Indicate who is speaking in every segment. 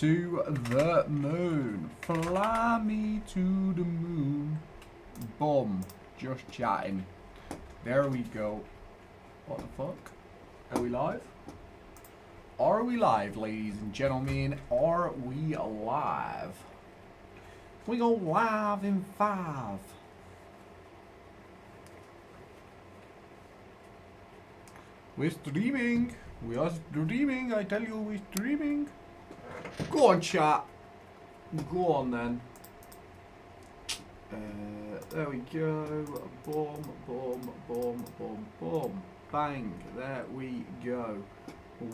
Speaker 1: to the moon. Fly me to the moon. Boom. Just chatting. There we go. What the fuck? Are we live? Are we live, ladies and gentlemen? Are we live? We go live in 5. We're streaming. We are streaming. I tell you, we're streaming. Go on, chat. Go on, then. There we go. Boom, boom, boom, boom, boom. Bang. There we go.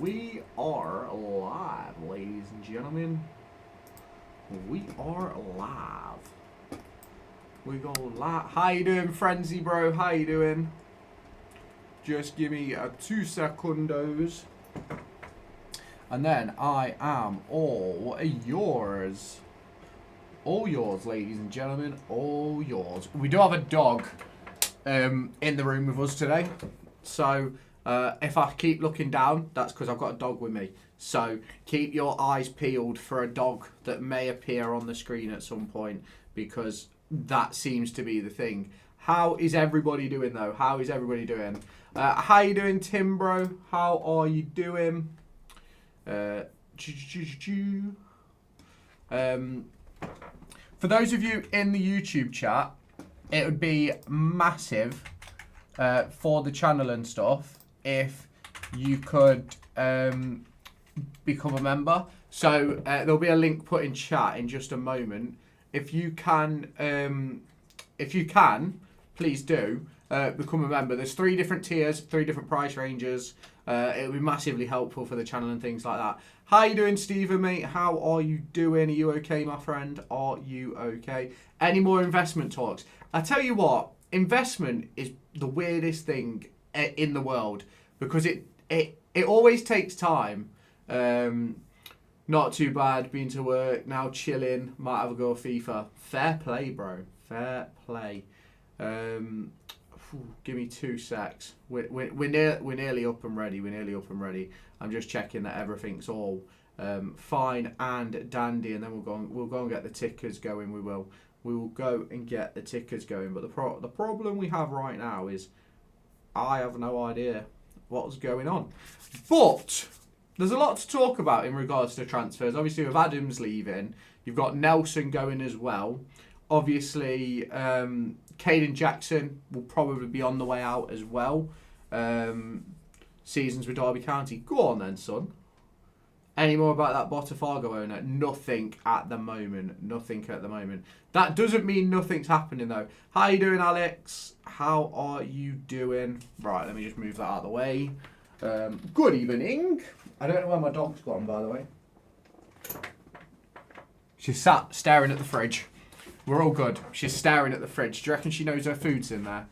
Speaker 1: We are live, ladies and gentlemen. We are live. We go live. How you doing, Frenzy bro? How you doing? Just give me 2 secondos. And then I am all yours. All yours, ladies and gentlemen. All yours. We do have a dog in the room with us today. So if I keep looking down, that's because I've got a dog with me. So keep your eyes peeled for a dog that may appear on the screen at some point, because that seems to be the thing. How is everybody doing, though? How is everybody doing? How you doing, Tim, bro? How are you doing? For those of you in the YouTube chat, it would be massive for the channel and stuff if you could become a member. So there'll be a link put in chat in just a moment. If you can, please do become a member. There's 3 different tiers, 3 different price ranges. It'll be massively helpful for the channel and things like that. How you doing, Stephen, mate? How are you doing? Are you okay, my friend? Are you okay? Any more investment talks? I tell you what, investment is the weirdest thing in the world, because it always takes time. Not too bad, been to work, now chilling, might have a go at FIFA. Fair play, bro. Fair play. Give me 2 secs. We're nearly up and ready. We're nearly up and ready. I'm just checking that everything's all fine and dandy, and then we'll go and get the tickers going. We will go and get the tickers going. But the problem we have right now is I have no idea what's going on. But there's a lot to talk about in regards to transfers. Obviously, with Adams leaving, you've got Nelson going as well. Obviously, Caden Jackson will probably be on the way out as well. Seasons with Derby County. Go on then, son. Any more about that Botafogo owner? Nothing at the moment. Nothing at the moment. That doesn't mean nothing's happening, though. How you doing, Alex? How are you doing? Right, let me just move that out of the way. Good evening. I don't know where my dog's gone, by the way. She's sat staring at the fridge. We're all good. She's staring at the fridge. Do you reckon she knows her food's in there?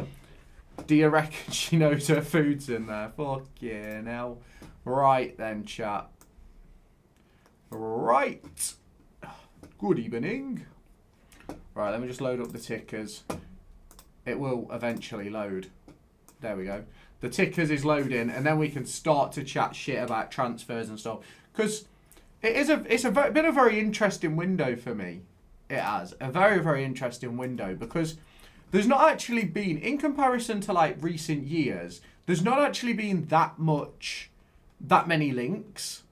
Speaker 1: Do you reckon she knows her food's in there? Fucking hell. Right then, chat. Right. Good evening. Right, let me just load up the tickers. It will eventually load. There we go. The tickers is loading, and then we can start to chat shit about transfers and stuff. Because it's been a very interesting window for me. It has a very, very interesting window, because there's not actually been, in comparison to like recent years, there's not actually been that many links,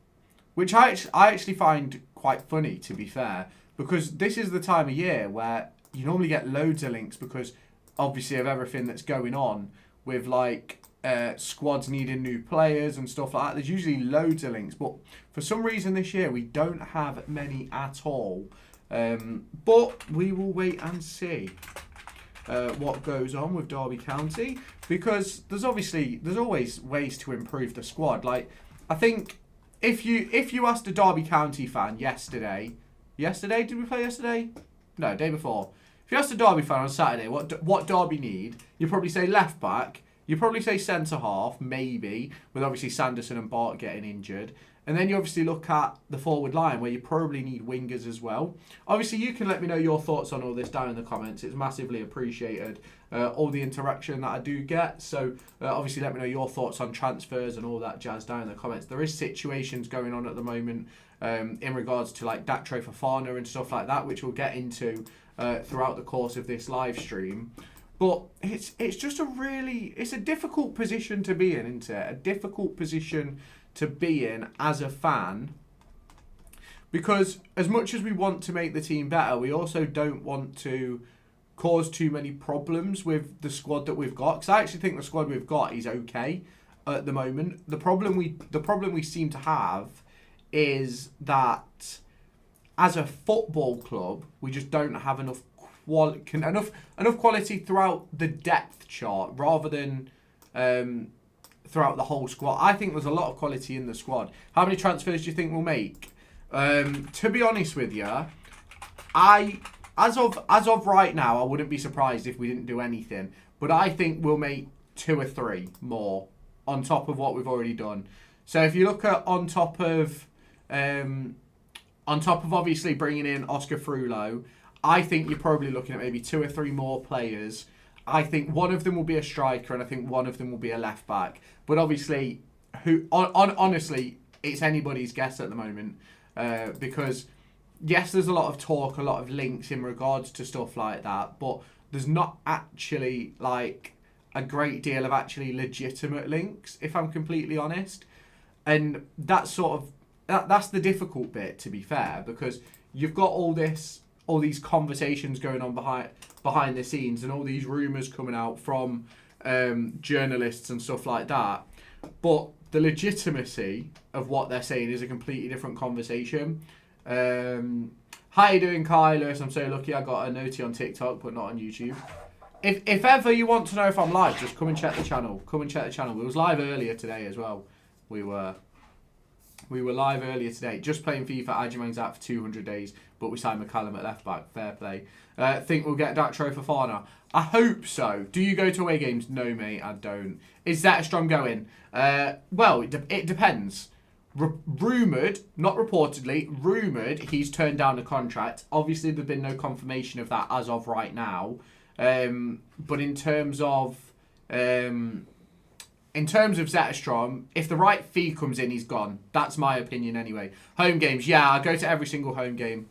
Speaker 1: which I actually find quite funny, to be fair, because this is the time of year where you normally get loads of links, because obviously of everything that's going on with like squads needing new players and stuff like that. There's usually loads of links, but for some reason this year we don't have many at all. But we will wait and see what goes on with Derby County, because there's always ways to improve the squad. Like, I think if you asked a Derby County fan yesterday, did we play yesterday? No, day before. If you asked a Derby fan on Saturday what Derby need, you'd probably say left back, You probably say centre half, maybe, with obviously Sanderson and Bart getting injured. And then you obviously look at the forward line where you probably need wingers as well. Obviously, you can let me know your thoughts on all this down in the comments. It's massively appreciated, all the interaction that I do get. So obviously, let me know your thoughts on transfers and all that jazz down in the comments. There is situations going on at the moment in regards to like Datro Fofana and stuff like that, which we'll get into throughout the course of this live stream. But it's just it's a difficult position to be in, isn't it? A difficult position to be in as a fan, because as much as we want to make the team better, we also don't want to cause too many problems with the squad that we've got. Because I actually think the squad we've got is okay at the moment. The problem we seem to have is that as a football club, we just don't have enough quality throughout the depth chart rather than throughout the whole squad. I think there's a lot of quality in the squad. How many transfers do you think we'll make? To be honest with you, as of right now, I wouldn't be surprised if we didn't do anything. But I think we'll make 2 or 3 more on top of what we've already done. So if you look at on top of obviously bringing in Oscar Frullo, I think you're probably looking at maybe 2 or 3 more players. I think one of them will be a striker, and I think one of them will be a left back. But obviously, honestly, it's anybody's guess at the moment, because yes, there's a lot of talk, a lot of links in regards to stuff like that, but there's not actually like a great deal of actually legitimate links, if I'm completely honest. And that's that's the difficult bit, to be fair, because you've got all these conversations going on behind the scenes and all these rumours coming out from journalists and stuff like that. But the legitimacy of what they're saying is a completely different conversation. How you doing, Kylos? I'm so lucky I got a noti on TikTok, but not on YouTube. If ever you want to know if I'm live, just come and check the channel. Come and check the channel. We was live earlier today as well. We were live earlier today, just playing FIFA. Ajimang's out for 200 days, but we signed McCallum at left back. Fair play. Think we'll get Datro Fofana? I hope so. Do you go to away games? No, mate, I don't. Is Zetterstrom going? Well, it depends. Rumoured, not reportedly, rumoured he's turned down a contract. Obviously, there's been no confirmation of that as of right now. But in terms of Zetterstrom, if the right fee comes in, he's gone. That's my opinion anyway. Home games, yeah, I go to every single home game.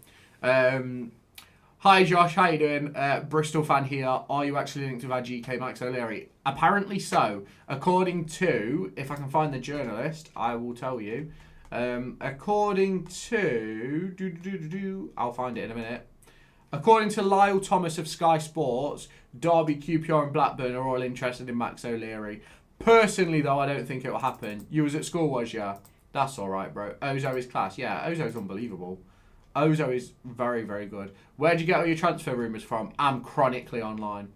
Speaker 1: Hi Josh, how you doing? Bristol fan here. Are you actually linked with our GK Max O'Leary? Apparently so. According to, if I can find the journalist, I will tell you. According to, I'll find it in a minute. According to Lyle Thomas of Sky Sports, Derby, QPR and Blackburn are all interested in Max O'Leary. Personally, though, I don't think it will happen. You was at school, was ya? That's all right, bro. Ozo is class. Yeah, Ozo's unbelievable. Ozo is very, very good. Where'd you get all your transfer rumours from? I'm chronically online.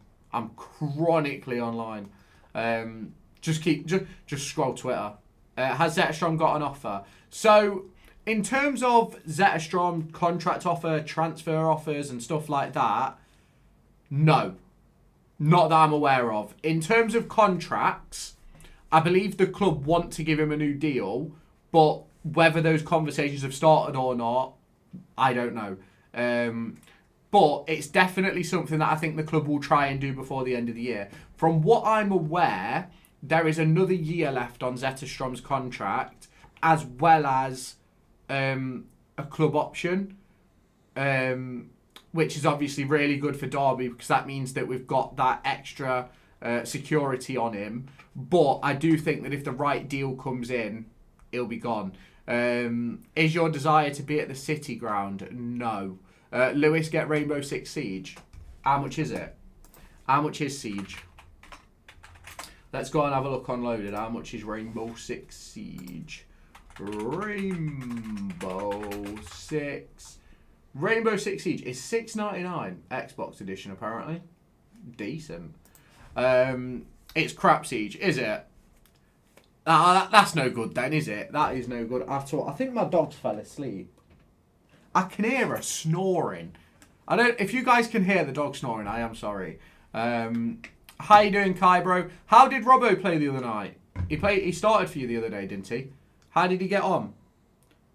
Speaker 1: Just scroll Twitter. Has Zetterstrom got an offer? So, in terms of Zetterstrom contract offer, transfer offers and stuff like that, no. Not that I'm aware of. In terms of contracts, I believe the club want to give him a new deal, but whether those conversations have started or not, I don't know. But it's definitely something that I think the club will try and do before the end of the year. From what I'm aware, there is another year left on Zetterstrom's contract, as well as a club option, which is obviously really good for Derby because that means that we've got that extra security on him. But I do think that if the right deal comes in, he'll be gone. Is your desire to be at the City ground? No. Lewis, get Rainbow Six Siege. How much is it? How much is Siege? Let's go and have a look on Loaded. How much is Rainbow Six Siege? Rainbow Six Siege is $6.99 Xbox edition apparently. Decent. It's crap Siege, is it? That's no good then, is it? That is no good at all. I think my dog fell asleep. I can hear her snoring. If you guys can hear the dog snoring, I am sorry. How you doing, Kai, bro? How did Robbo play the other night? He started for you the other day, didn't he? How did he get on?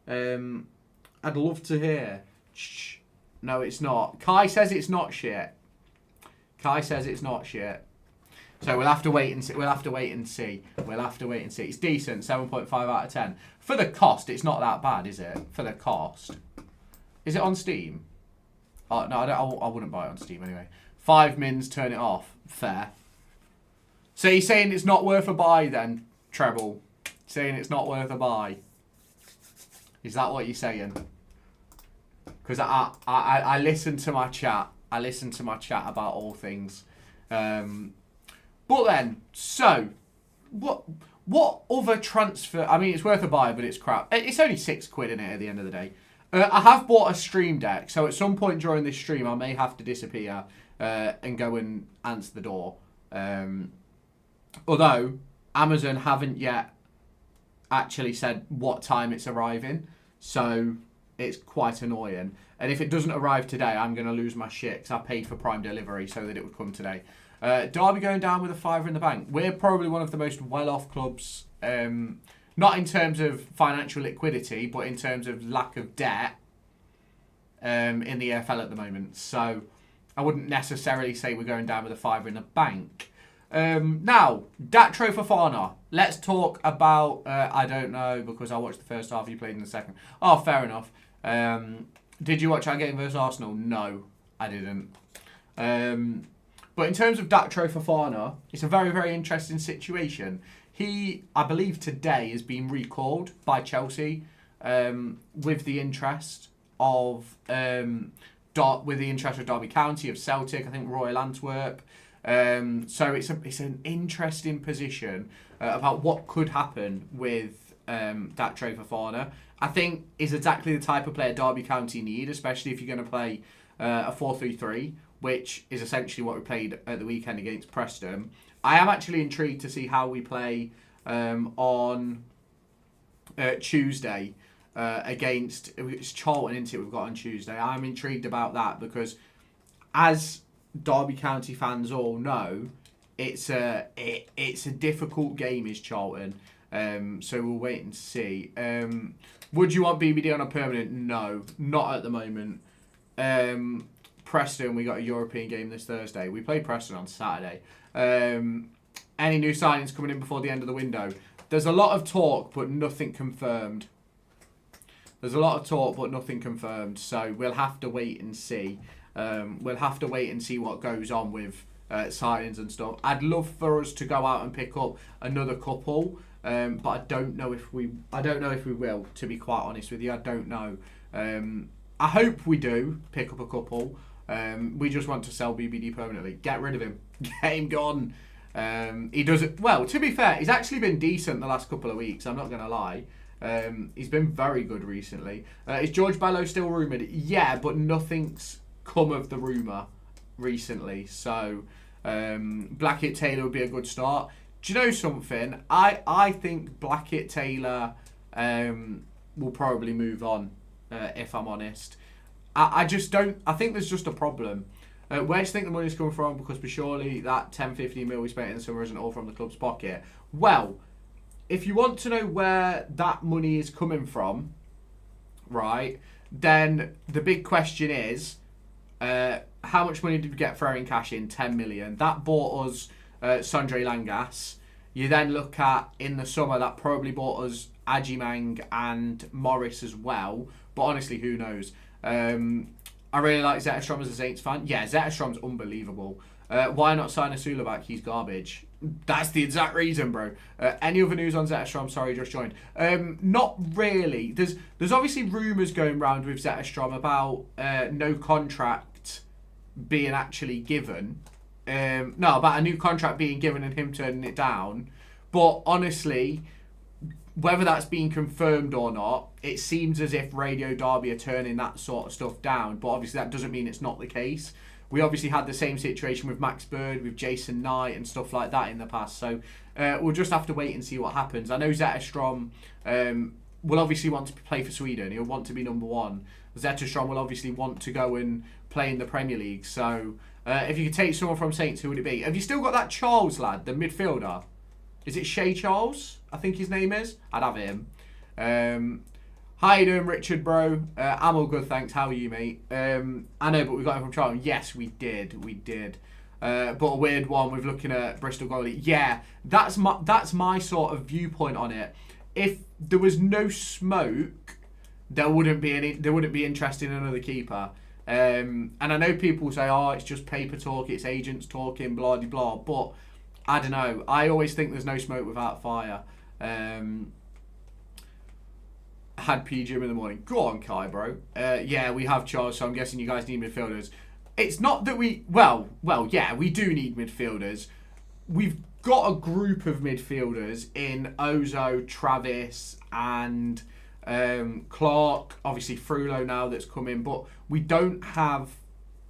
Speaker 1: I'd love to hear. Shh. No, it's not. Kai says it's not shit. Kai says it's not shit. So we'll have to wait and see. We'll have to wait and see. It's decent, 7.5 out of 10. For the cost, it's not that bad, is it? For the cost. Is it on Steam? Oh, no, I wouldn't buy it on Steam anyway. 5 mins, turn it off. Fair. So you're saying it's not worth a buy then, Treble? Saying it's not worth a buy. Is that what you're saying? Because I listen to my chat. I listen to my chat about all things. But then, so, what other transfer... I mean, it's worth a buy, but it's crap. It's only £6 in it at the end of the day. I have bought a Stream Deck, so at some point during this stream, I may have to disappear and go and answer the door. Although, Amazon haven't yet actually said what time it's arriving, so it's quite annoying. And if it doesn't arrive today, I'm going to lose my shit because I paid for Prime delivery so that it would come today. Derby going down with a £5 in the bank. We're probably one of the most well-off clubs, not in terms of financial liquidity, but in terms of lack of debt in the EFL at the moment. So I wouldn't necessarily say we're going down with a £5 in the bank. Now, Datro Fofana. Let's talk about... I don't know, because I watched the first half, you played in the second. Oh, fair enough. Did you watch our game versus Arsenal? No, I didn't. But in terms of Datro Fofana, it's a very, very interesting situation. He, I believe today, has been recalled by Chelsea with the interest of Derby County, of Celtic, I think Royal Antwerp. So it's an interesting position about what could happen with Datro Fofana. I think is exactly the type of player Derby County need, especially if you're going to play a 4-3-3, which is essentially what we played at the weekend against Preston. I am actually intrigued to see how we play on Tuesday against... It's Charlton, isn't it, we've got on Tuesday. I'm intrigued about that because as Derby County fans all know, it's a difficult game, is Charlton. So we'll wait and see. Would you want BBD on a permanent? No, not at the moment. Preston, we got a European game this Thursday. We play Preston on Saturday. Any new signings coming in before the end of the window? There's a lot of talk, but nothing confirmed. So we'll have to wait and see. We'll have to wait and see what goes on with signings and stuff. I'd love for us to go out and pick up another couple, but I don't know if we will. To be quite honest with you, I don't know. I hope we do pick up a couple. We just want to sell BBD permanently. Get rid of him. Get him gone. He does it well. To be fair, he's actually been decent the last couple of weeks. I'm not going to lie. He's been very good recently. Is George Bello still rumoured? Yeah, but nothing's come of the rumour recently. So Blackett Taylor would be a good start. Do you know something? I think Blackett Taylor will probably move on, if I'm honest. I just don't... I think there's just a problem. Where do you think the money's coming from? Because surely that 10-15 mil we spent in the summer isn't all from the club's pocket. Well, if you want to know where that money is coming from, right, then the big question is, how much money did we get for Erin Cash in? 10 million. That bought us Sondre Langas. You then look at, in the summer, that probably bought us Ajimang and Morris as well. But honestly, who knows? I really like Zetterstrom as a Saints fan. Yeah, Zetterstrom's unbelievable. Why not sign a Sula back? He's garbage. That's the exact reason, bro. Any other news on Zetterstrom? Sorry, just joined. Not really. There's obviously rumours going around with Zetterstrom about no contract being actually given. No, about a new contract being given and him turning it down. But honestly, whether that's been confirmed or not, it seems as if Radio Derby are turning that sort of stuff down. But obviously that doesn't mean it's not the case. We obviously had the same situation with Max Bird, with Jason Knight and stuff like that in the past. So we'll just have to wait and see what happens. I know Zetterstrom will obviously want to play for Sweden. He'll want to be number one. Zetterstrom will obviously want to go and play in the Premier League. So If you could take someone from Saints, who would it be? Have you still got that Charles lad, the midfielder? Is it Shea Charles? I think his name is. I'd have him. How you doing, Richard, bro? I'm all good, thanks. How are you, mate? I know, but we got him from Charlton. Yes, we did. We did. But a weird one with looking at Bristol goalie. Yeah, that's my sort of viewpoint on it. If there was no smoke, there wouldn't be interest in another keeper. And I know people say, oh, it's just paper talk, it's agents talking, blah, blah, blah. But I don't know. I always think there's no smoke without fire. Had PG in the morning. Go on, Kai, bro. Yeah, we have Charles, so I'm guessing you guys need midfielders. It's not that we... Well, yeah, we do need midfielders. We've got a group of midfielders in Ozo, Travis, and Clark. Obviously, Frulo now that's come in. But we don't have...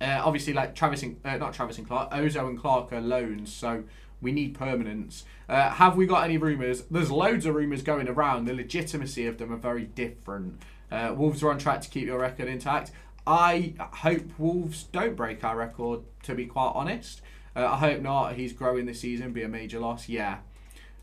Speaker 1: obviously, like not Travis and Clark. Ozo and Clark are loans, so we need permanence. Have we got any rumours? There's loads of rumours going around. The legitimacy of them are very different. Wolves are on track to keep your record intact. I hope Wolves don't break our record, to be quite honest. I hope not. He's growing this season, be a major loss. Yeah.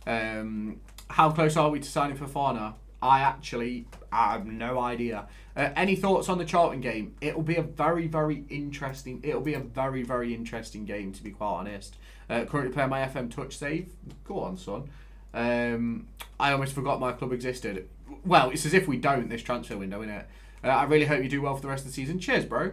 Speaker 1: How close are we to signing for Fafana? I have no idea. Any thoughts on the Charlton game? It'll be a very, very interesting. It'll be a very, very interesting game, to be quite honest. Currently playing my FM touch save. Go on, son. I almost forgot my club existed. Well, it's as if we don't this transfer window, innit? I really hope you do well for the rest of the season. Cheers, bro.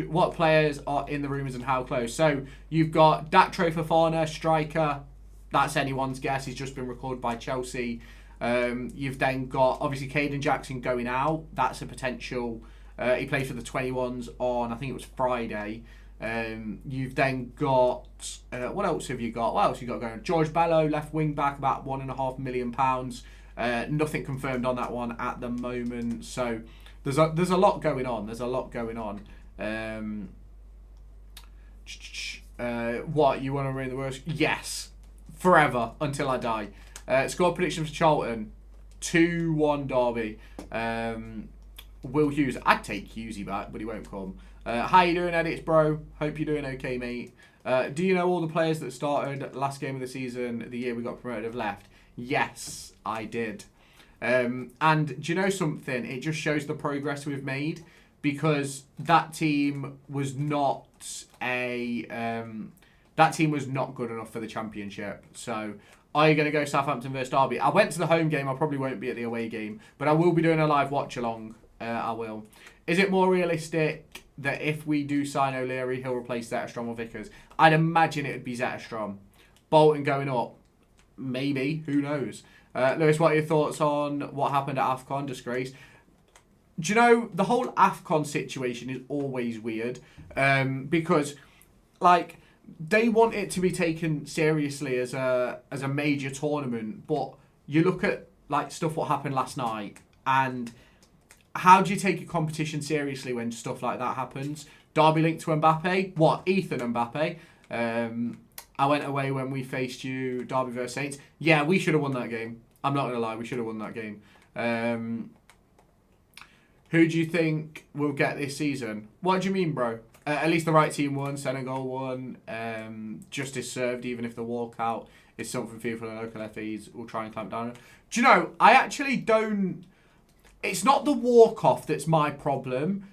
Speaker 1: What players are in the rumours and how close? So you've got Datro Fafana, striker. That's anyone's guess. He's just been recalled by Chelsea. You've then got, obviously, Caden Jackson going out. That's a potential. He played for the 21s on, I think it was Friday. You've then got, what else have you got? What else have you got going on? George Bello, left wing back, about £1.5 million. Nothing confirmed on that one at the moment. So there's a lot going on. There's a lot going on. What, you want to read the worst? Yes. Forever, until I die. Score prediction for Charlton. 2-1 Derby. Will Hughes. I'd take Hughesy back, but he won't come. How you doing, Edits, bro? Hope you're doing okay, mate. Do you know all the players that started last game of the season, the year we got promoted, have left? Yes, I did. And do you know something? It just shows the progress we've made, because that team was not good enough for the Championship. So, are you going to go Southampton versus Derby? I went to the home game. I probably won't be at the away game, but I will be doing a live watch along. I will. Is it more realistic that if we do sign O'Leary, he'll replace Zetterstrom or Vickers? I'd imagine it would be Zetterstrom. Bolton going up, maybe. Who knows? Lewis, what are your thoughts on what happened at AFCON? Disgrace. Do you know, the whole AFCON situation is always weird, because, like, they want it to be taken seriously as a major tournament, but you look at, like, stuff what happened last night, and how do you take a competition seriously when stuff like that happens? Derby linked to Mbappe? What, Ethan Mbappe? I went away when we faced you, Derby versus Saints. Yeah, we should have won that game. I'm not going to lie, we should have won that game. Who do you think will get this season? What do you mean, bro? At least the right team won, Senegal won, justice served, even if the walkout is something fearful and local FAs will try and clamp down on. Do you know, I actually don't... It's not the walk-off that's my problem.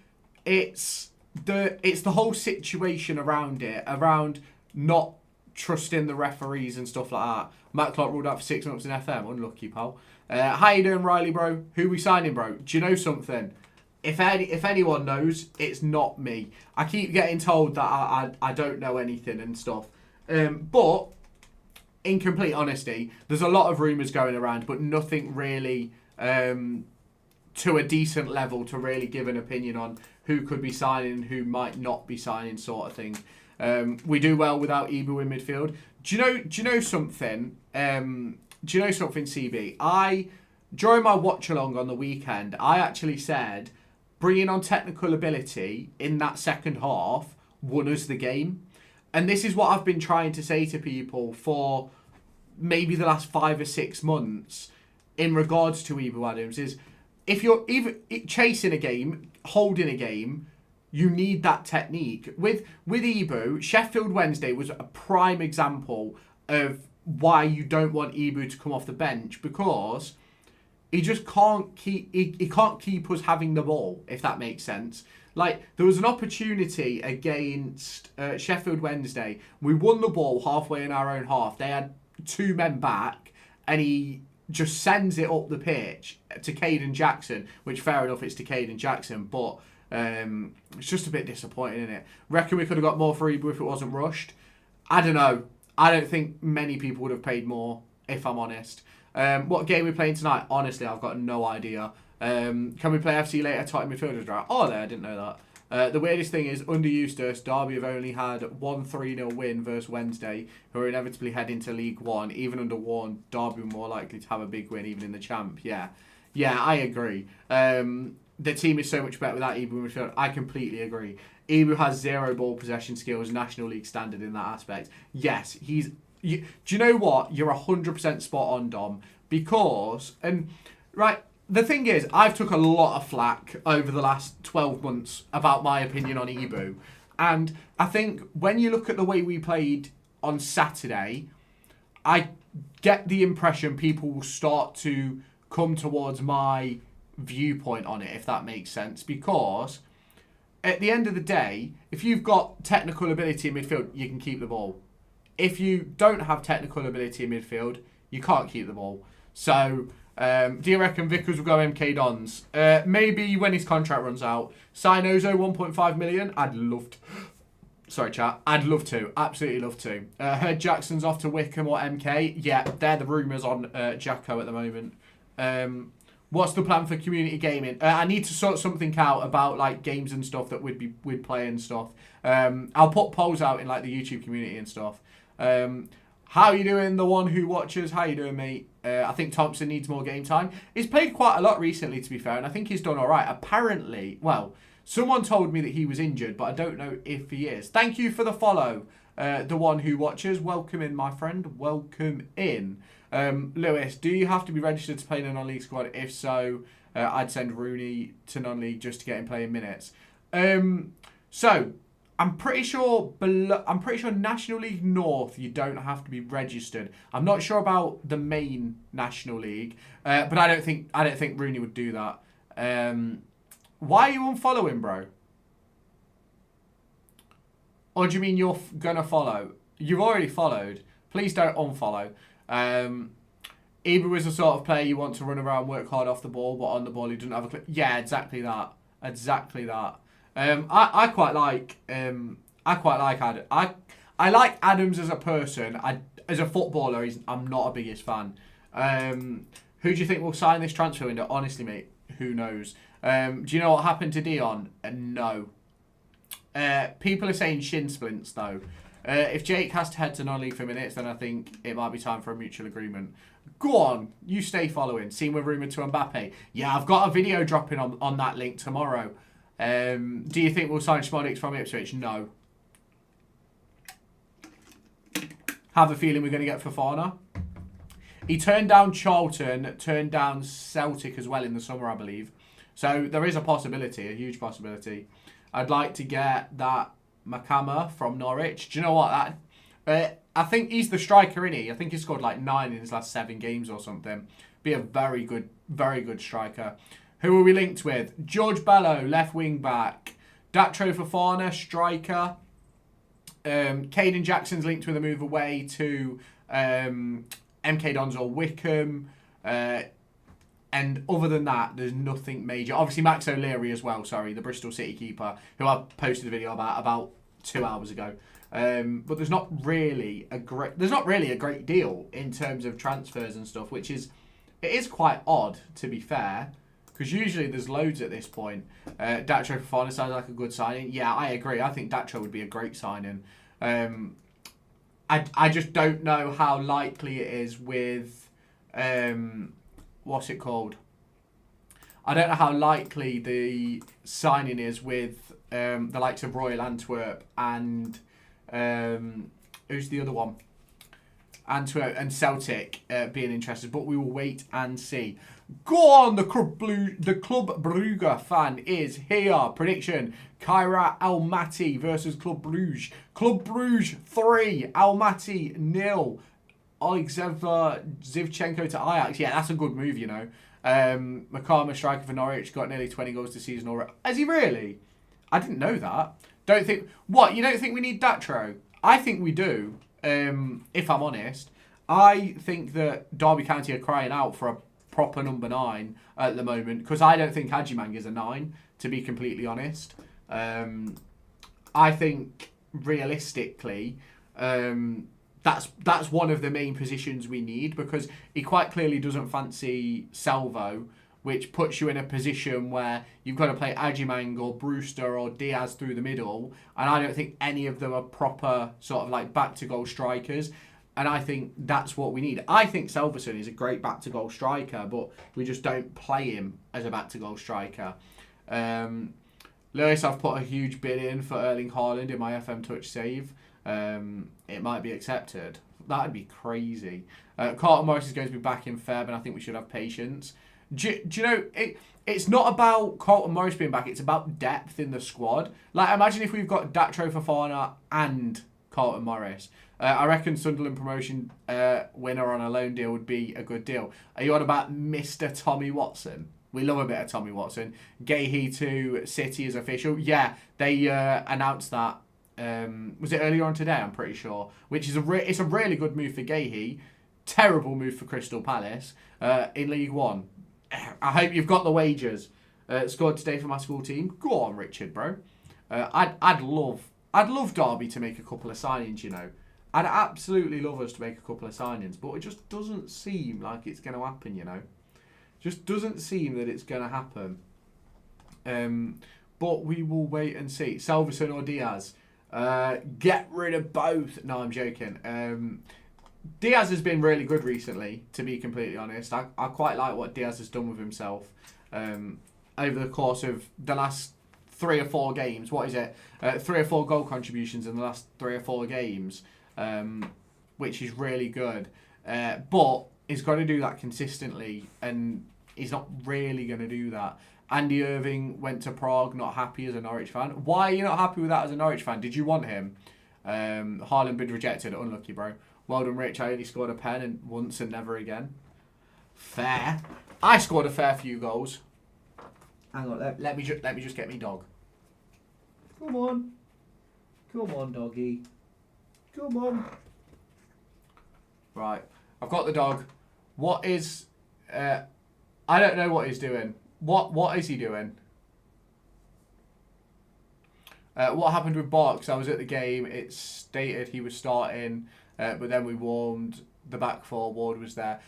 Speaker 1: It's the whole situation around it, around not trusting the referees and stuff like that. Matt Clark ruled out for 6 months in FM. Unlucky, pal. How you doing, Riley, bro? Who we signing, bro? Do you know something? If anyone knows, it's not me. I keep getting told that I don't know anything and stuff. But, in complete honesty, there's a lot of rumours going around, but nothing really to a decent level to really give an opinion on who could be signing, who might not be signing, sort of thing. We do well without Ibu in midfield. Do you know something? Do you know something, CB? During my watch along on the weekend, I actually said bringing on technical ability in that second half won us the game. And this is what I've been trying to say to people for maybe the last 5 or 6 months in regards to Ibu Adams is if you're even chasing a game, holding a game, you need that technique. With Ibu, Sheffield Wednesday was a prime example of why you don't want Ibu to come off the bench, because he just can't keep he can't keep us having the ball, if that makes sense. Like, there was an opportunity against Sheffield Wednesday. We won the ball halfway in our own half. They had 2 men back, and he just sends it up the pitch to Caden Jackson, which, fair enough, it's to Caden Jackson, but it's just a bit disappointing, isn't it? Reckon we could have got more for Ibu if it wasn't rushed? I don't know. I don't think many people would have paid more, if I'm honest. What game are we playing tonight? Honestly, I've got no idea. Can we play FC later? Tight midfielders, right? Oh, there, I didn't know that. The weirdest thing is, under Eustace, Derby have only had one 3-0 win versus Wednesday, who are inevitably heading to League One. Even under Warren, Derby were more likely to have a big win, even in the champ. Yeah, I agree. The team is so much better without Ibu in midfield. I completely agree. Ibu has 0 ball possession skills, National League standard in that aspect. Yes, do you know what? You're 100% spot on, Dom. Because, right, the thing is, I've took a lot of flack over the last 12 months about my opinion on Ibu. And I think when you look at the way we played on Saturday, I get the impression people will start to come towards my viewpoint on it, if that makes sense. Because at the end of the day, if you've got technical ability in midfield, you can keep the ball. If you don't have technical ability in midfield, you can't keep the ball. So, do you reckon Vickers will go MK Dons? Maybe when his contract runs out. Sign Ozo 1.5 million. I'd love to. Sorry, chat. I'd love to. Absolutely love to. Heard Jackson's off to Wickham or MK. Yeah, they're the rumours on Jacko at the moment. What's the plan for community gaming? I need to sort something out about like games and stuff that we'd play and stuff. I'll put polls out in like the YouTube community and stuff. How you doing, the one who watches? How you doing, mate? I think Thompson needs more game time. He's played quite a lot recently, to be fair, and I think he's done all right. Apparently, well, someone told me that he was injured, but I don't know if he is. Thank you for the follow, the one who watches. Welcome in, my friend. Welcome in. Lewis, do you have to be registered to play in a non-league squad? If so, I'd send Rooney to non-league just to get him playing minutes. So I'm pretty sure National League North you don't have to be registered. I'm not sure about the main National League, but I don't think Rooney would do that. Why are you unfollowing, bro? Or do you mean you're gonna follow? You've already followed. Please don't unfollow. Ibu is the sort of player you want to run around, work hard off the ball, but on the ball he doesn't have a clip. Yeah, exactly that. Exactly that. I quite like Adam. I like Adams as a person. As a footballer, I'm not a biggest fan. Who do you think will sign this transfer window? Honestly, mate, who knows? Do you know what happened to Dion? No. People are saying shin splints though. If Jake has to head to non-league for minutes, then I think it might be time for a mutual agreement. Go on, you stay following. Seen with rumour to Mbappe. Yeah, I've got a video dropping on that link tomorrow. Do you think we'll sign Schmodix from Ipswich? No. Have a feeling we're going to get Fofana. He turned down Charlton, turned down Celtic as well in the summer, I believe. So there is a possibility, a huge possibility. I'd like to get that Makama from Norwich. Do you know what? I think he's the striker, isn't he? I think he scored like 9 in his last 7 games or something. Be a very good striker. Who are we linked with? George Bello, left wing back. Datro Fofana, striker. Caden Jackson's linked with a move away to MK Dons or Wickham. And other than that, there's nothing major. Obviously, Max O'Leary as well, sorry, the Bristol City keeper, who I posted a video about 2 hours ago. But there's not really a great deal in terms of transfers and stuff, it is quite odd, to be fair, because usually there's loads at this point. Datro Fofana sounds like a good signing. Yeah, I agree. I think Datro would be a great signing. I just don't know how likely it is with what's it called? I don't know how likely the signing is with the likes of Royal Antwerp and who's the other one? and Celtic being interested, but we will wait and see. Go on, the Club Brugge fan is here. Prediction: Kyra Almaty versus Club Brugge. Club Brugge 3, Almaty 0. Alexander Zivchenko to Ajax. Yeah, that's a good move, you know. McCarthy, striker for Norwich, got nearly 20 goals this season already. Has he really? I didn't know that. Don't think... What, you don't think we need Datro? I think we do, if I'm honest. I think that Derby County are crying out for a proper number 9 at the moment, because I don't think Ajimang is a 9, to be completely honest. I think, realistically... That's one of the main positions we need, because he quite clearly doesn't fancy Salvo, which puts you in a position where you've got to play Ajimang or Brewster or Diaz through the middle, and I don't think any of them are proper sort of like back-to-goal strikers, and I think that's what we need. I think Salverson is a great back-to-goal striker, but we just don't play him as a back-to-goal striker. Lewis, I've put a huge bid in for Erling Haaland in my FM Touch save. It might be accepted. That'd be crazy. Carlton Morris is going to be back in Feb, and I think we should have patience. Do you know, it's not about Carlton Morris being back, it's about depth in the squad. Like, imagine if we've got Datro Fofana and Carlton Morris. I reckon Sunderland promotion winner on a loan deal would be a good deal. Are you on about Mr. Tommy Watson? We love a bit of Tommy Watson. Gahey to City is official. Yeah, they announced that. Was it earlier on today? I'm pretty sure. Which is it's a really good move for Gahey. Terrible move for Crystal Palace in League One. I hope you've got the wages. Scored today for my school team. Go on, Richard, bro. I'd love Derby to make a couple of signings. You know, I'd absolutely love us to make a couple of signings, but it just doesn't seem like it's going to happen. You know, just doesn't seem that it's going to happen. But we will wait and see. Salverson or Diaz. Get rid of both. No, I'm joking. Diaz has been really good recently, to be completely honest. I quite like what Diaz has done with himself over the course of the last 3 or 4 games. What is it? 3 or 4 goal contributions in the last 3 or 4 games, which is really good. But he's got to do that consistently, and he's not really going to do that. Andy Irving went to Prague, not happy as a Norwich fan. Why are you not happy with that as a Norwich fan? Did you want him? Haaland bid rejected. Unlucky, bro. Well done, Rich. I only scored a pen and once and never again. Fair. I scored a fair few goals. Hang on. Let me just get me dog. Come on. Come on, doggy. Come on. Right. I've got the dog. What is... I don't know what he's doing. What is he doing? What happened with Barks? I was at the game. It stated he was starting, but then we warmed. The back 4. Ward was there.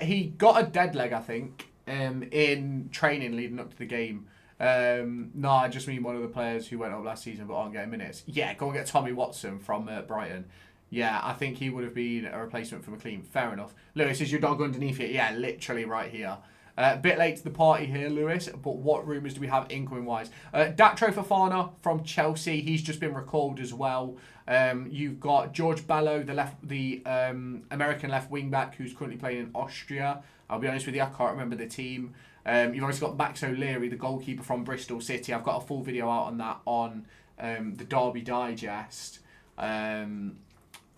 Speaker 1: He got a dead leg, I think, in training leading up to the game. No, I just mean one of the players who went up last season but aren't getting minutes. Yeah, go and get Tommy Watson from Brighton. Yeah, I think he would have been a replacement for McLean. Fair enough. Lewis, is your dog underneath it? Yeah, literally right here. A bit late to the party here, Lewis, but what rumours do we have incoming-wise? Datro Fofana from Chelsea, he's just been recalled as well. You've got George Ballo, the American left wing-back, who's currently playing in Austria. I'll be honest with you, I can't remember the team. You've also got Max O'Leary, the goalkeeper from Bristol City. I've got a full video out on that on the Derby Digest. And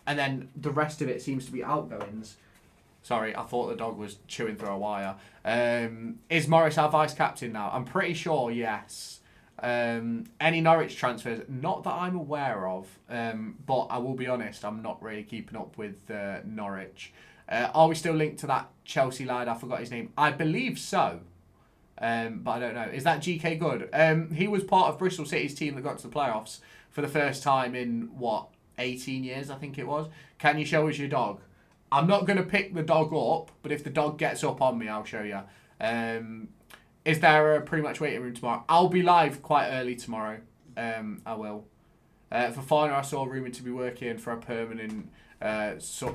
Speaker 1: then the rest of it seems to be outgoings. Sorry, I thought the dog was chewing through a wire. Is Morris our vice-captain now? I'm pretty sure, yes. Any Norwich transfers? Not that I'm aware of. But I will be honest, I'm not really keeping up with Norwich. Are we still linked to that Chelsea lad? I forgot his name. I believe so. But I don't know. Is that GK Good? He was part of Bristol City's team that got to the playoffs for the first time in, 18 years, I think it was. Can you show us your dog? I'm not going to pick the dog up, but if the dog gets up on me, I'll show you. Is there a pre-match waiting room tomorrow? I'll be live quite early tomorrow. I will. For Fana, I saw rumoured to be working for a permanent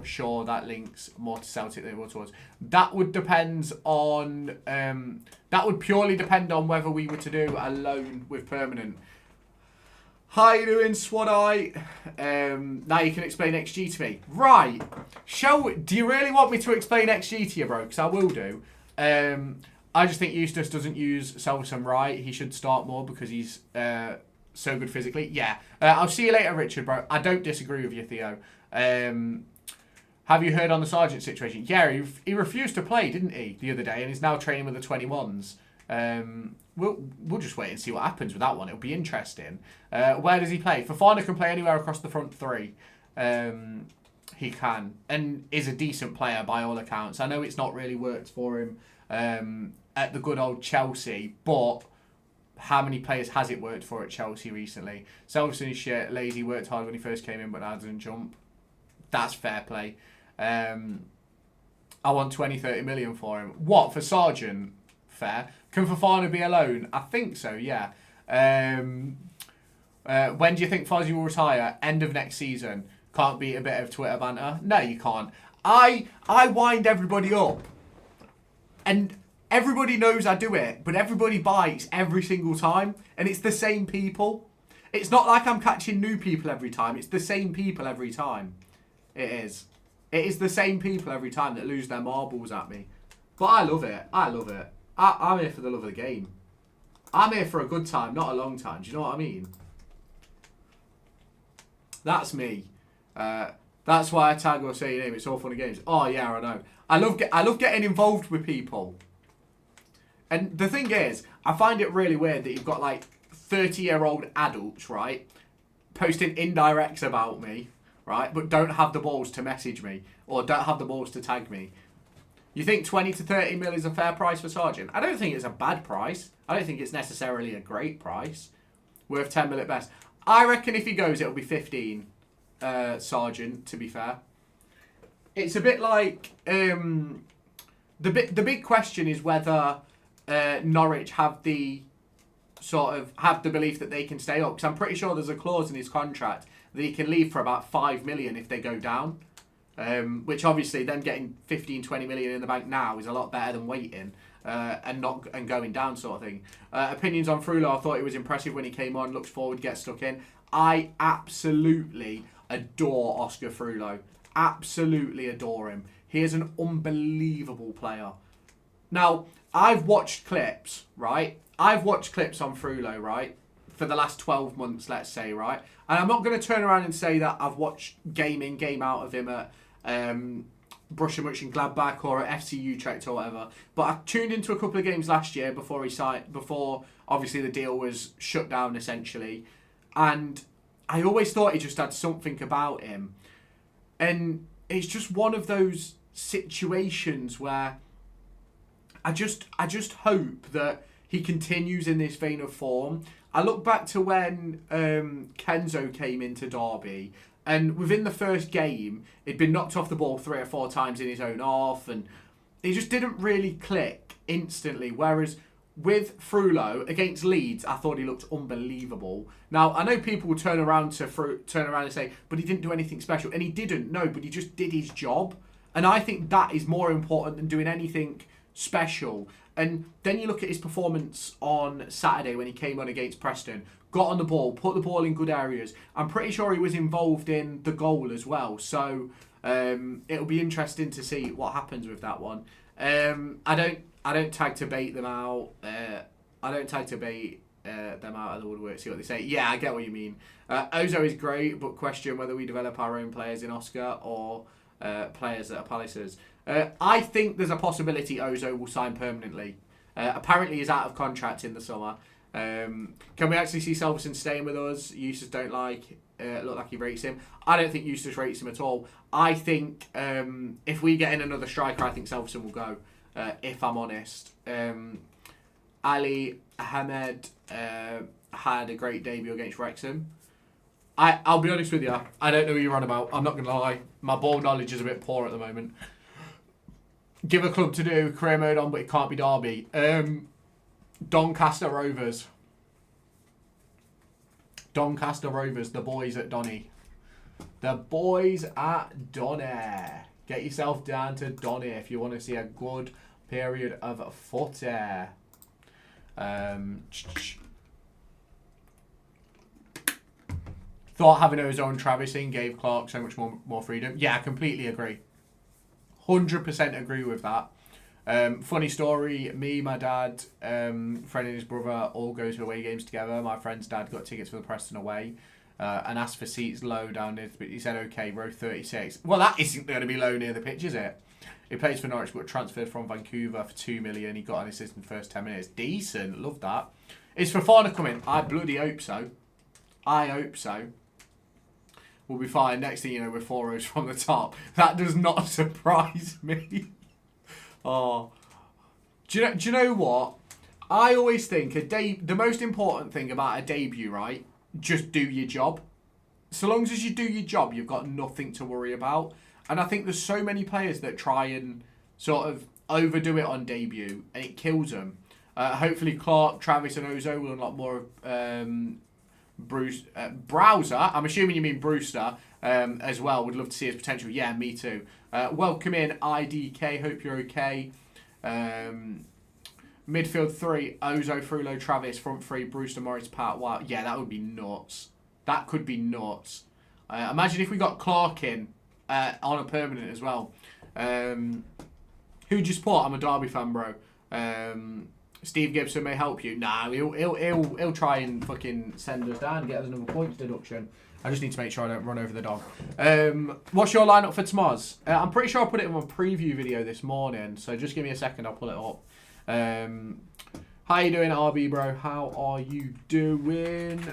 Speaker 1: sure that links more to Celtic than it will towards. That would depend on... that would purely depend on whether we were to do a loan with permanent. How you doing, Swadeye? Now you can explain XG to me. Right. Do you really want me to explain XG to you, bro? Because I will do. I just think Eustace doesn't use Selverson right. He should start more because he's so good physically. Yeah. I'll see you later, Richard, bro. I don't disagree with you, Theo. Have you heard on the Sargent situation? Yeah, he refused to play, didn't he, the other day, and he's now training with the 21s. We'll just wait and see what happens with that one. It'll be interesting. Where does he play? Fofana can play anywhere across the front three. He can, and is a decent player by all accounts. I know it's not really worked for him at the good old Chelsea, but how many players has it worked for at Chelsea recently? Selverson is shit, lazy, worked hard when he first came in, but now doesn't jump. That's fair play. I want 20, 30 million for him. What, for Sargent? Fair. Can Fofana be a loan? I think so, yeah. When do you think Fozzie will retire? End of next season. Can't beat a bit of Twitter banter? No, you can't. I wind everybody up. And everybody knows I do it, but everybody bites every single time. And it's the same people. It's not like I'm catching new people every time. It's the same people every time. It is. It is the same people every time that lose their marbles at me. But I love it. I love it. I'm here for the love of the game. I'm here for a good time, not a long time. Do you know what I mean? That's me. That's why I tag or say your name. It's all fun and games. Oh, yeah, I know. I love getting involved with people. And the thing is, I find it really weird that you've got like 30-year-old adults, right, posting indirects about me, right, but don't have the balls to message me or don't have the balls to tag me. You think 20 to 30 mil is a fair price for Sargent? I don't think it's a bad price. I don't think it's necessarily a great price. Worth 10 mil at best. I reckon if he goes, it'll be 15, Sargent, to be fair. It's a bit like... the big question is whether Norwich have the belief that they can stay up. Because I'm pretty sure there's a clause in his contract that he can leave for about 5 million if they go down. Which obviously them getting 15, 20 million in the bank now is a lot better than waiting and going down sort of thing. Opinions on Frullo, I thought he was impressive when he came on, looks forward, gets stuck in. I absolutely adore Oscar Frullo. Absolutely adore him. He is an unbelievable player. Now, I've watched clips, right? I've watched clips on Frullo, right? For the last 12 months, let's say, right? And I'm not going to turn around and say that I've watched game in, game out of him at Borussia Mönchengladbach or at FC Utrecht or whatever. But I tuned into a couple of games last year before obviously the deal was shut down essentially. And I always thought he just had something about him. And it's just one of those situations where I just hope that he continues in this vein of form. I look back to when Kenzo came into Derby, and within the first game, he'd been knocked off the ball 3 or 4 times in his own half, and he just didn't really click instantly. Whereas with Frullo against Leeds, I thought he looked unbelievable. Now I know people will turn around and say, but he didn't do anything special, and he didn't. No, but he just did his job, and I think that is more important than doing anything special. And then you look at his performance on Saturday when he came on against Preston, got on the ball, put the ball in good areas. I'm pretty sure he was involved in the goal as well. So it'll be interesting to see what happens with that one. I don't tag to bait them out. I don't tag to bait them out of the woodwork. See what they say. Yeah, I get what you mean. Ozo is great, but question whether we develop our own players in Oscar or players that are Palace's. I think there's a possibility Ozo will sign permanently. Apparently he's out of contract in the summer. Can we actually see Selverson staying with us? Eustace don't look like he rates him. I don't think Eustace rates him at all. I think if we get in another striker, I think Selverson will go, if I'm honest. Ali Ahmed had a great debut against Wrexham. I'll be honest with you, I don't know who you're on about. I'm not going to lie. My ball knowledge is a bit poor at the moment. Give a club to do, career mode on, but it can't be Derby. Doncaster Rovers. Doncaster Rovers, the boys at Donny. The boys at Donny. Get yourself down to Donny if you want to see a good period of footy. Thought having Ozil and Travis in gave Clark so much more freedom. Yeah, I completely agree. 100% agree with that. Funny story, me, my dad, friend and his brother all go to away games together. My friend's dad got tickets for the Preston away and asked for seats low down near the pitch. He said, okay, row 36. Well, that isn't going to be low near the pitch, is it? He plays for Norwich, but transferred from Vancouver for $2 million. He got an assist in the first 10 minutes. Decent, love that. Is Fofana coming? I bloody hope so. I hope so. We'll be fine. Next thing you know, we're 4 rows from the top. That does not surprise me. Oh, do you know what? I always think the most important thing about a debut, right? Just do your job. So long as you do your job, you've got nothing to worry about. And I think there's so many players that try and sort of overdo it on debut, and it kills them. Hopefully, Clark, Travis, and Ozil will unlock more Browser. I'm assuming you mean Brewster as well. Would love to see his potential. Yeah, me too. Welcome in, IDK. Hope you're okay. Midfield 3, Ozo, Frulo, Travis. Front 3, Brewster, Morris, Pat. Wow. Yeah, that would be nuts. That could be nuts. Imagine if we got Clark in on a permanent as well. Who do you support? I'm a Derby fan, bro. Steve Gibson may help you. Nah, he'll try and fucking send us down and get us another points deduction. I just need to make sure I don't run over the dog. What's your lineup for tomorrow's? I'm pretty sure I put it in my preview video this morning, so just give me a second, I'll pull it up. How you doing, RB bro? How are you doing?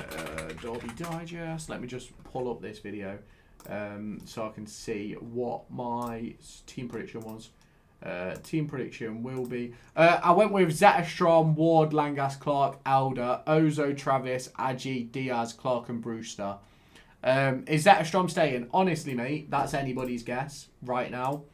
Speaker 1: Derby Digest. Let me just pull up this video so I can see what my team prediction was. Team prediction will be... I went with Zetterstrom, Ward, Langas, Clark, Elder, Ozo, Travis, Aji, Diaz, Clark and Brewster. Is Zetterstrom staying? Honestly, mate, that's anybody's guess right now.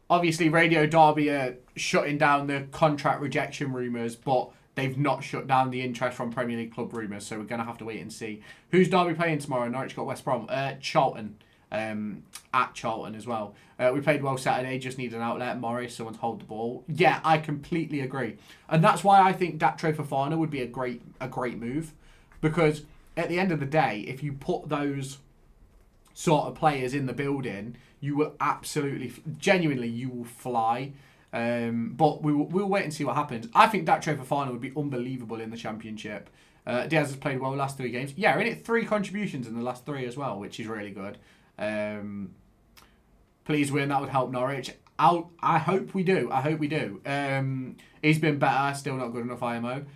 Speaker 1: Obviously, Radio Derby are shutting down the contract rejection rumours, but they've not shut down the interest from Premier League club rumours, so we're going to have to wait and see. Who's Derby playing tomorrow? Norwich got West Brom. Charlton. At Charlton as well. We played well Saturday, just need an outlet. Morris, someone to hold the ball. Yeah, I completely agree. And that's why I think Datro Fofana would be a great move. Because at the end of the day, if you put those sort of players in the building, you will absolutely, genuinely, you will fly. But we'll wait and see what happens. I think Datro Fofana would be unbelievable in the Championship. Diaz has played well the last 3 games. Yeah, in it 3 contributions in the last 3 as well, which is really good. Please win. That would help Norwich. I hope we do. I hope we do. He's been better. Still not good enough, IMO.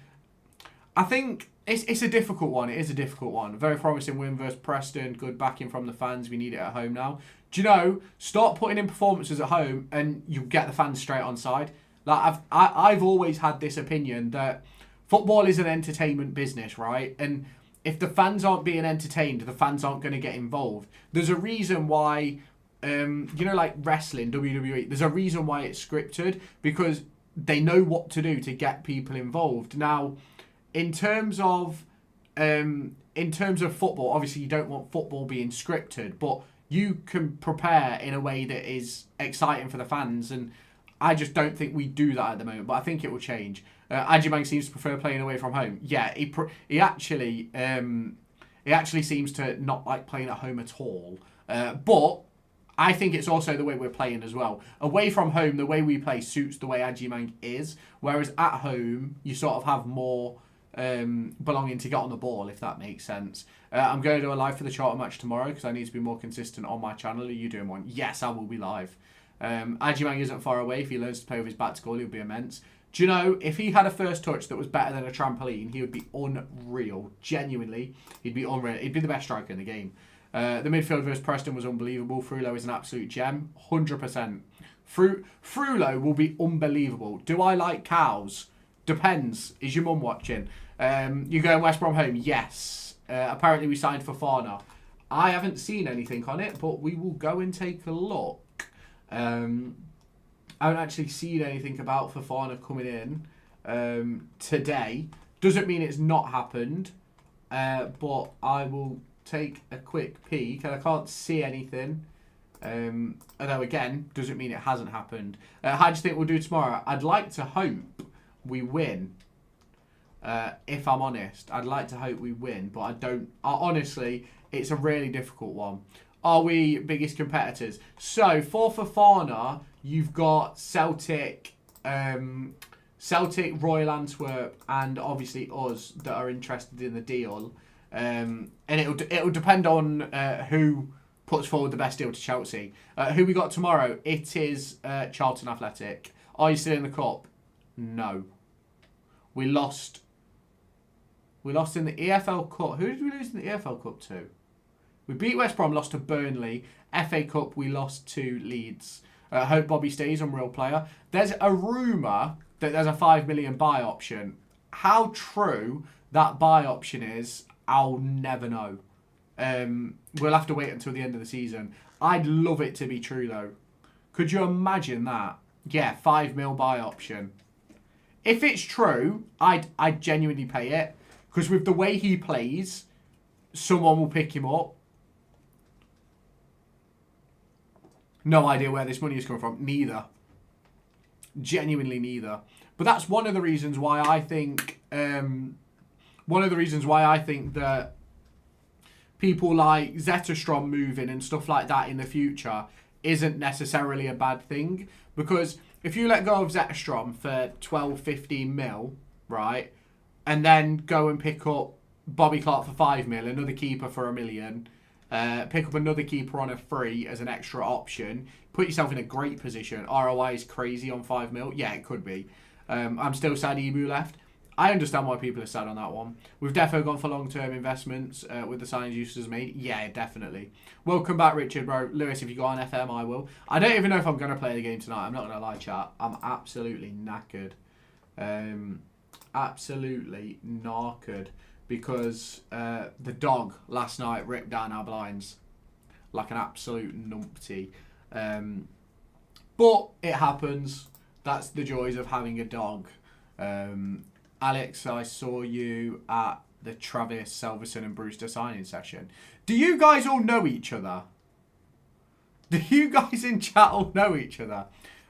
Speaker 1: I think it's a difficult one. It is a difficult one. Very promising win versus Preston. Good backing from the fans. We need it at home now. Do you know? Start putting in performances at home, and you get the fans straight on side. Like I've always had this opinion that football is an entertainment business, right? And if the fans aren't being entertained, the fans aren't going to get involved. There's a reason why, like wrestling, WWE, there's a reason why it's scripted, because they know what to do to get people involved. Now, in terms of football, obviously you don't want football being scripted, but you can prepare in a way that is exciting for the fans, and I just don't think we do that at the moment, but I think it will change. Ajimang seems to prefer playing away from home. Yeah, he actually seems to not like playing at home at all. But I think it's also the way we're playing as well. Away from home, the way we play suits the way Ajimang is, whereas at home, you sort of have more belonging to get on the ball, if that makes sense. I'm going to do a live for the Charlton match tomorrow because I need to be more consistent on my channel. Are you doing one? Yes, I will be live. Ajimang isn't far away. If he learns to play with his back to goal, he'll be immense. Do you know, if he had a first touch that was better than a trampoline, he would be unreal. Genuinely, he'd be unreal. He'd be the best striker in the game. The midfield versus Preston was unbelievable. Frulo is an absolute gem. 100%. Frulo will be unbelievable. Do I like cows? Depends. Is your mum watching? You going West Brom home? Yes. Apparently we signed Fofana. I haven't seen anything on it, but we will go and take a look. I haven't actually seen anything about Fofana coming in today. Doesn't mean it's not happened, but I will take a quick peek, and I can't see anything. Although, again, doesn't mean it hasn't happened. How do you think we'll do tomorrow? I'd like to hope we win. if I'm honest. I'd like to hope we win, but I don't. Honestly, it's a really difficult one. Are we biggest competitors? So, for Fofana, you've got Celtic, Royal Antwerp, and obviously us that are interested in the deal. And it'll depend on who puts forward the best deal to Chelsea. Who we got tomorrow? It is Charlton Athletic. Are you still in the cup? No. We lost in the EFL Cup. Who did we lose in the EFL Cup to? We beat West Brom, lost to Burnley. FA Cup, we lost to Leeds. Hope Bobby stays, unreal player. There's a rumour that there's a 5 million buy option. How true that buy option is, I'll never know. We'll have to wait until the end of the season. I'd love it to be true, though. Could you imagine that? Yeah, 5 mil buy option. If it's true, I'd genuinely pay it. Because with the way he plays, someone will pick him up. No idea where this money is coming from. Neither. Genuinely neither. But that's one of the reasons why I think... that people like Zetterstrom moving and stuff like that in the future isn't necessarily a bad thing. Because if you let go of Zetterstrom for 12, 15 mil, right, and then go and pick up Bobby Clark for 5 mil, another keeper for $1 million, pick up another keeper on a free as an extra option, put yourself in a great position. ROI is crazy on 5 mil. Yeah, it could be. I'm still sad Ebu left. I understand why people are sad on that one. We've definitely gone for long-term investments with the signings Eustace made. Yeah, definitely. Welcome back, Richard, bro. Lewis, if you go on FM, I will. I don't even know if I'm going to play the game tonight. I'm not going to lie, chat. I'm absolutely knackered. Absolutely knackered. Because the dog last night ripped down our blinds. Like an absolute numpty. But it happens. That's the joys of having a dog. Alex, I saw you at the Travis, Selverson and Brewster signing session. Do you guys all know each other? Do you guys in chat all know each other?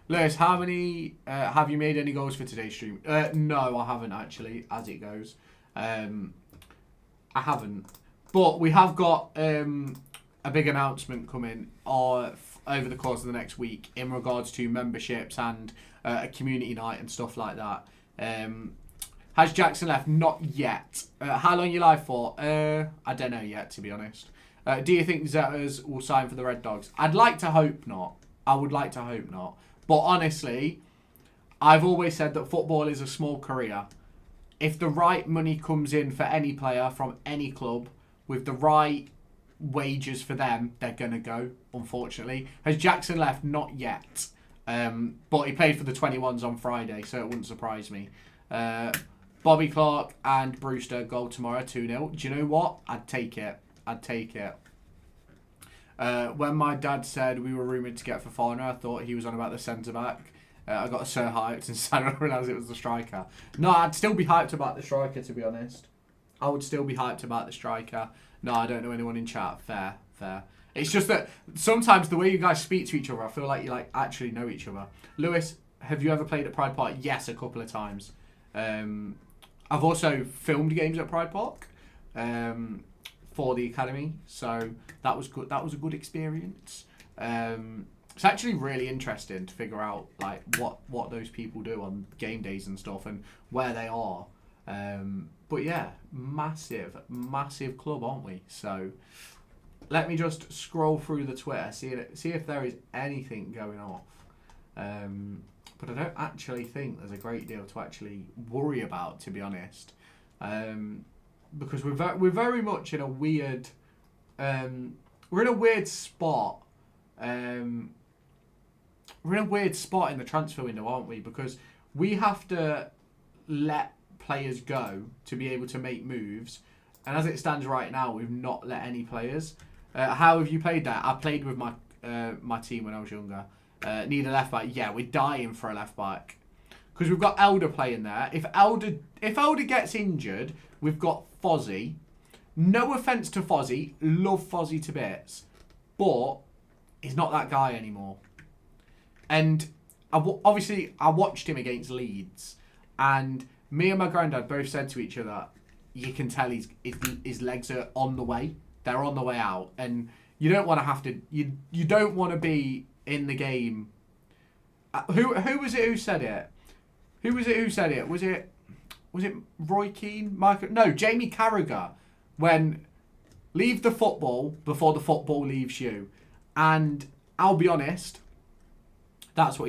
Speaker 1: Lewis, how many... have you made any goals for today's stream? No, I haven't actually, as it goes. I haven't. But we have got a big announcement coming over the course of the next week in regards to memberships and a community night and stuff like that. Has Jackson left? Not yet. How long are you live for? I don't know yet, to be honest. Do you think Zetters will sign for the Red Dogs? I'd like to hope not. I would like to hope not. But honestly, I've always said that football is a small career. If the right money comes in for any player from any club with the right wages for them, they're going to go, unfortunately. Has Jackson left? Not yet. But he played for the 21s on Friday, so it wouldn't surprise me. Bobby Clark and Brewster goal tomorrow, 2-0. Do you know what? I'd take it. I'd take it. When my dad said we were rumoured to get Fofana, I thought he was on about the centre-back. I got so hyped and suddenly realised it was the striker. No, I'd still be hyped about the striker, to be honest. I would still be hyped about the striker. No, I don't know anyone in chat. Fair, fair. It's just that sometimes the way you guys speak to each other, I feel like you actually know each other. Lewis, have you ever played at Pride Park? Yes, a couple of times. I've also filmed games at Pride Park for the academy, so that was good. That was a good experience. It's actually really interesting to figure out like what those people do on game days and stuff and where they are. But yeah, massive club, aren't we? So let me just scroll through the Twitter, see if there is anything going off. But I don't actually think there's a great deal to actually worry about, to be honest, because we're very much in a weird we're in a weird spot. We're in a weird spot in the transfer window, aren't we? Because we have to let players go to be able to make moves, and as it stands right now, we've not let any players. How have you played that? I played with my my team when I was younger. Need a left back. Yeah, we're dying for a left back because we've got Elder playing there. If Elder gets injured, we've got Fozzie. No offense to Fozzie, love Fozzie to bits, but he's not that guy anymore. And obviously, I watched him against Leeds, and Me and my granddad both said to each other, you can tell his legs are on the way. They're on the way out. And you don't want to have to... You don't want to be in the game... Who was it who said it? Who was it who said it? Was it Roy Keane? Michael? No, Jamie Carragher. When leave the football before the football leaves you. And I'll be honest, that's what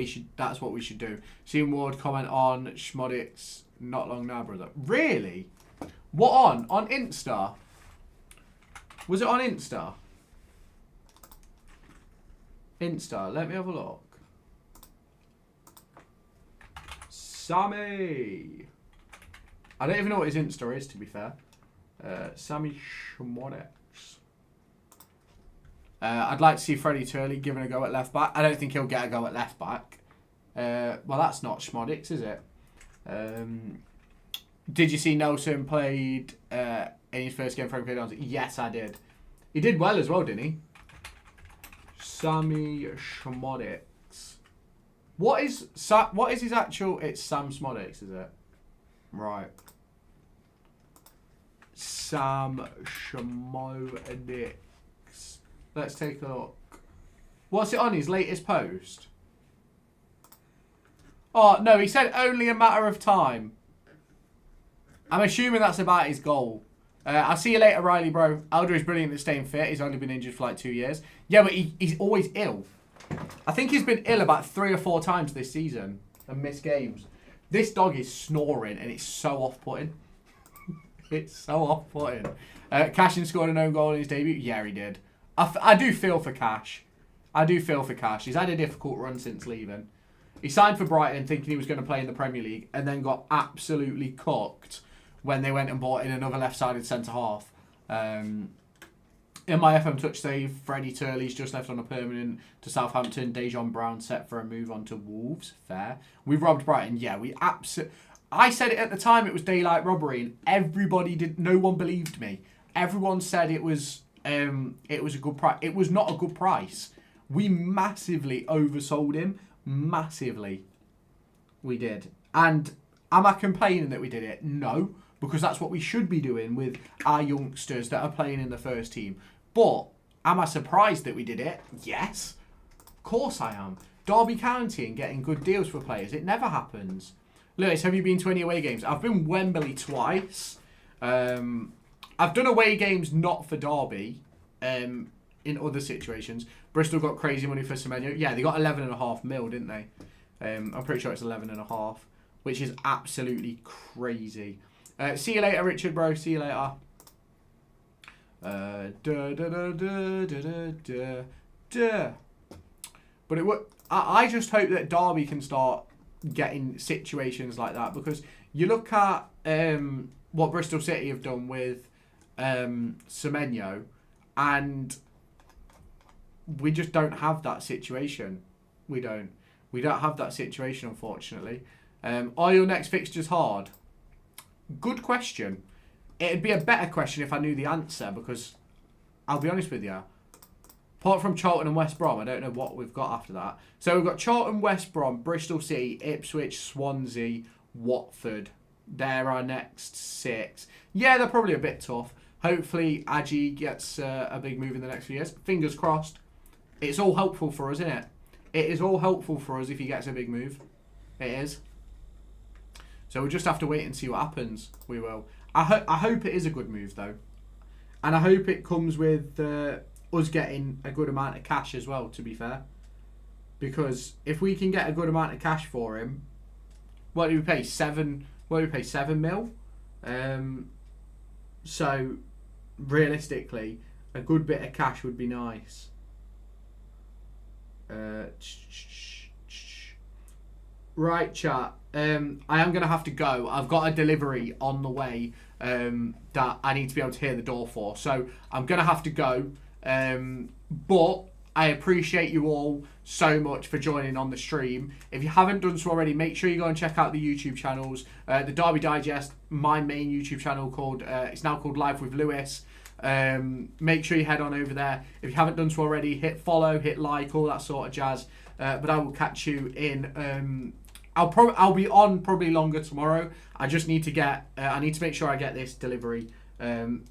Speaker 1: we should do. Seeing Ward comment on Schmodic's not long now, brother. Really? What on? On Insta? Was it on Insta? Insta. Let me have a look. Sammy. I don't even know what his Insta is, to be fair. Sammy Schmodix. I'd like to see Freddie Turley given a go at left back. I don't think he'll get a go at left back. Well, that's not Schmodix, is it? Did you see Nelson played in his first game for Enquiries Promotions? Yes, I did. He did well as well, didn't he? Sammy Schmodix. What is his actual... It's Sam Schmodix, is it? Right. Sam Schmodix. Let's take a look. What's it on his latest post? Oh, no, he said only a matter of time. I'm assuming that's about his goal. I'll see you later, Riley, bro. Elder is brilliant at staying fit. He's only been injured for like 2 years. Yeah, but he's always ill. I think he's been ill about 3 or 4 times this season and missed games. This dog is snoring and it's so off-putting. It's so off-putting. Cashin scored an own goal in his debut. Yeah, he did. I do feel for Cash. I do feel for Cash. He's had a difficult run since leaving. He signed for Brighton thinking he was going to play in the Premier League and then got absolutely cooked when they went and bought in another left-sided centre-half. In my FM touch save, Freddie Turley's just left on a permanent to Southampton. Dejon Brown set for a move on to Wolves. Fair. We robbed Brighton. Yeah, we absolutely... I said it at the time it was daylight robbery and everybody did... No one believed me. Everyone said it was a good price. It was not a good price. We massively oversold him. Massively. We did. And am I complaining that we did it? No. Because that's what we should be doing with our youngsters that are playing in the first team. But am I surprised that we did it? Yes. Of course I am. Derby County and getting good deals for players. It never happens. Lewis, have you been to any away games? I've been Wembley twice. I've done away games not for Derby. In other situations. Bristol got crazy money for Semenyo. Yeah, they got 11.5 mil, didn't they? I'm pretty sure it's 11.5, which is absolutely crazy. See you later, Richard, bro. See you later. But it would. I just hope that Derby can start getting situations like that, because you look at what Bristol City have done with Semenyo, and we just don't have that situation. We don't have that situation, unfortunately. Are your next fixtures hard? Good question. It'd be a better question if I knew the answer, because I'll be honest with you. Apart from Charlton and West Brom, I don't know what we've got after that. So we've got Charlton, West Brom, Bristol City, Ipswich, Swansea, Watford. They're our next 6. Yeah, they're probably a bit tough. Hopefully, Aji gets a big move in the next few years. Fingers crossed. It's all helpful for us, isn't it? It is all helpful for us if he gets a big move. It is. So we'll just have to wait and see what happens. We will. I hope it is a good move, though. And I hope it comes with us getting a good amount of cash as well, to be fair. Because if we can get a good amount of cash for him, what do we pay? 7 mil? So, realistically, a good bit of cash would be nice. Right, chat. I am going to have to go. I've got a delivery on the way that I need to be able to hear the door for. So I'm going to have to go. But I appreciate you all so much for joining on the stream. If you haven't done so already, make sure you go and check out the YouTube channels. The Derby Digest, my main YouTube channel, it's now called Live with Lewis. Make sure you head on over there. If you haven't done so already, hit follow, hit like, all that sort of jazz. But I will catch you in I'll be on probably longer tomorrow. I just need to get I need to make sure I get this delivery.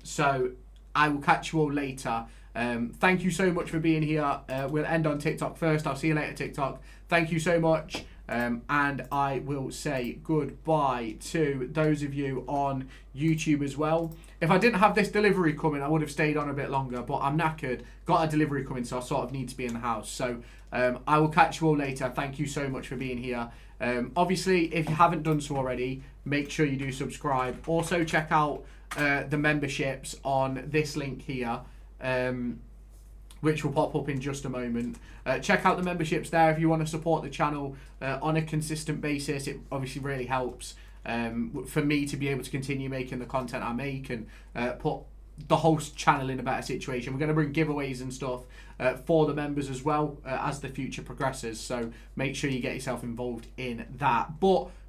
Speaker 1: So I will catch you all later. Thank you so much for being here. We'll end on TikTok first. I'll see you later, TikTok. Thank you so much. And I will say goodbye to those of you on YouTube as well. If I didn't have this delivery coming, I would have stayed on a bit longer, but I'm knackered. Got a delivery coming, so I sort of need to be in the house. So I will catch you all later. Thank you so much for being here. Obviously, if you haven't done so already, make sure you do subscribe. Also, check out the memberships on this link here. Which will pop up in just a moment. Check out the memberships there if you want to support the channel on a consistent basis. It obviously really helps for me to be able to continue making the content I make and put the whole channel in a better situation. We're going to bring giveaways and stuff for the members as well as the future progresses. So make sure you get yourself involved in that. But